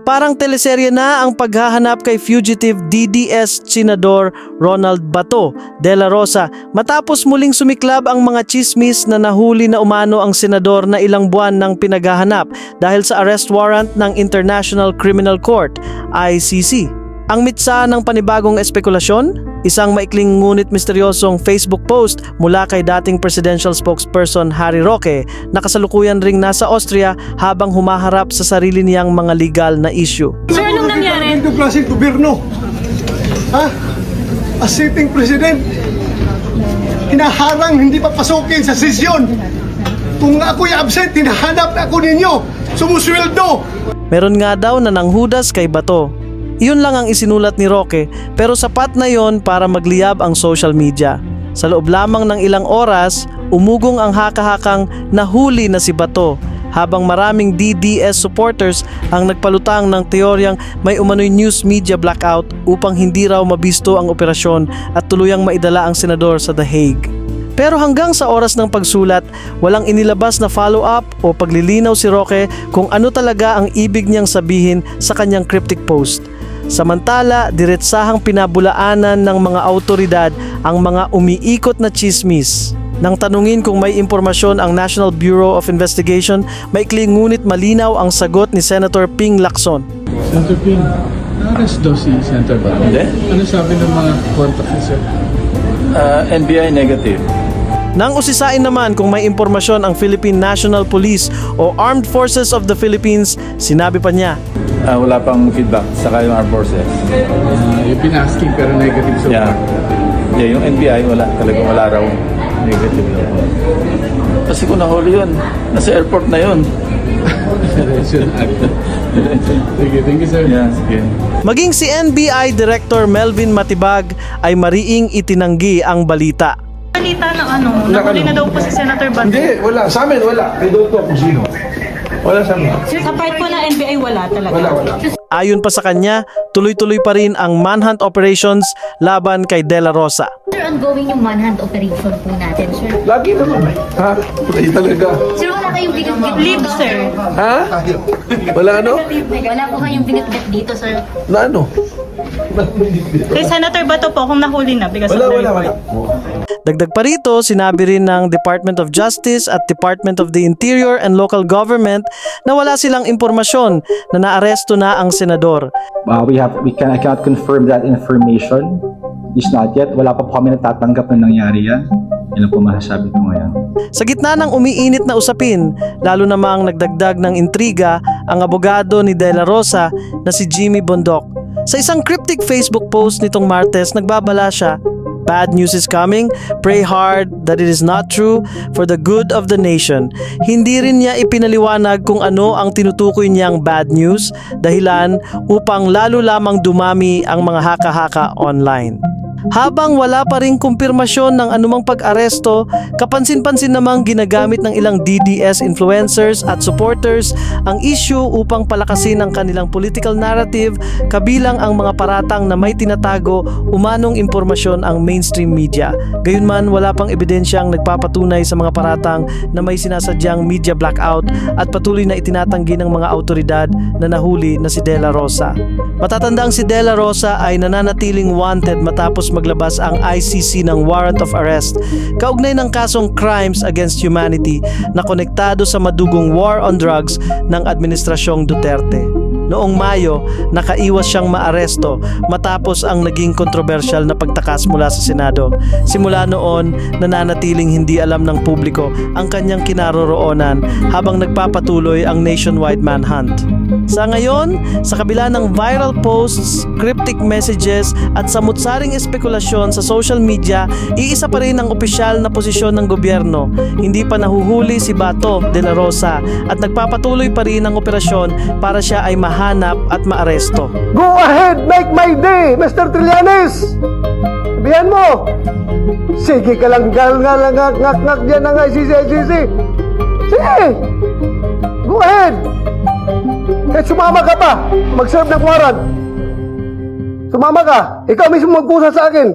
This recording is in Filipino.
Parang teleserye na ang paghahanap kay fugitive DDS Senador Ronald Bato de la Rosa matapos muling sumiklab ang mga chismis na nahuli na umano ang senador na ilang buwan nang pinaghahanap dahil sa arrest warrant ng International Criminal Court, ICC. Ang mitsa ng panibagong espekulasyon? Isang maikling ngunit misteryosong Facebook post mula kay dating presidential spokesperson Harry Roque na kasalukuyan ring nasa Austria habang humaharap sa sarili niyang mga legal na issue. Sir, anong nangyari? Ito klaseng gobyerno. Ha? A sitting president. Hinaharang hindi papasukin sa sesyon. Kung ako'y absent, hinahanap ako ninyo. Sumusweldo. Meron nga daw na nanghudas kay Bato. Iyon lang ang isinulat ni Roque pero sapat na yon para magliyab ang social media. Sa loob lamang ng ilang oras, umugong ang haka-hakang nahuli na si Bato habang maraming DDS supporters ang nagpalutang ng teoryang may umano'y news media blackout upang hindi raw mabisto ang operasyon at tuluyang maidala ang senador sa The Hague. Pero hanggang sa oras ng pagsulat, walang inilabas na follow-up o paglilinaw si Roque kung ano talaga ang ibig niyang sabihin sa kanyang cryptic post. Samantala, diretsahang pinabulaanan ng mga autoridad ang mga umiikot na chismis. Nang tanungin kung may impormasyon ang National Bureau of Investigation, maikli ngunit malinaw ang sagot ni Senator Ping Lacson. Senator Ping, na-arrest daw si Senator Bato. Hindi. Ano sabi ng mga contact ni Sir? NBI negative. Nang usisain naman kung may impormasyon ang Philippine National Police o Armed Forces of the Philippines, sinabi pa niya, Wala pang feedback saka yung armed forces. You've been asking pero negative so Yeah. far. Yeah, yung NBI talagang wala raw. Negative daw. Kasi kung nahuli yun, nasa airport na yun. Sige, thank you sir. Yeah, sige. maging si NBI Director Melvin Matibag ay mariing itinanggi ang balita. Balita ng nahuli na daw po si Senator Bato. Hindi, wala. Sa amin, wala. I don't know kung sino. Wala sa amin. Sa part po ng NBI, wala talaga. Wala. Ayon pa sa kanya, tuloy-tuloy pa rin ang manhunt operations laban kay De La Rosa. Sir, ongoing yung manhunt operation po natin, sir. Lagi naman. Ha? Wala talaga. Sir, wala kayong binitbit Leave, dito. sir. Ha? Wala ano? Wala po kayong binitbit dito, sir. Na ano? Kay Senator Bato po, kung nahuli na because of the report. Dagdag pa rito, sinabi rin ng Department of Justice at Department of the Interior and Local Government na wala silang impormasyon na naaresto na ang senador. I cannot confirm that information. Is not yet. Wala pa po kami natatanggap na nangyari yan. Yan ang po masasabi ko ngayon. Sa gitna ng umiinit na usapin, lalo namang nagdagdag ng intriga ang abogado ni De La Rosa na si Jimmy Bondoc. Sa isang cryptic Facebook post nitong Martes, nagbabala siya, "Bad news is coming. Pray hard that it is not true for the good of the nation." Hindi rin niya ipinaliwanag kung ano ang tinutukoy niyang bad news, dahilan upang lalo lamang dumami ang mga haka-haka online. Habang wala pa ring kumpirmasyon ng anumang pag-aresto, kapansin-pansin namang ginagamit ng ilang DDS influencers at supporters ang issue upang palakasin ang kanilang political narrative, kabilang ang mga paratang na may tinatago umanong impormasyon ang mainstream media. Gayunman, wala pang ebidensyang nagpapatunay sa mga paratang na may sinasadyang media blackout at patuloy na itinatanggi ng mga autoridad na nahuli na si De La Rosa. Matatandang si De La Rosa ay nananatiling wanted matapos maglabas ang ICC ng warrant of arrest kaugnay ng kasong crimes against humanity na konektado sa madugong war on drugs ng Administrasyong Duterte. Noong Mayo, nakaiwas siyang maaresto matapos ang naging kontrobersyal na pagtakas mula sa Senado. Simula noon, nananatiling hindi alam ng publiko ang kanyang kinaroroonan habang nagpapatuloy ang nationwide manhunt. Sa ngayon, sa kabila ng viral posts, cryptic messages at samut-saring espekulasyon sa social media, iisa pa rin ang opisyal na posisyon ng gobyerno. Hindi pa nahuhuli si Bato de la Rosa at nagpapatuloy pa rin ang operasyon para siya ay mahanap at maaresto. Go ahead, make my day, Mr. Trillanes! Sabihan mo! Sige ka lang, ngak dyan ng ICC. Sige! Go ahead! Kahit sumama ka pa, mag-serve ng warrant. Sumama ka, ikaw mismo magkusa sa akin.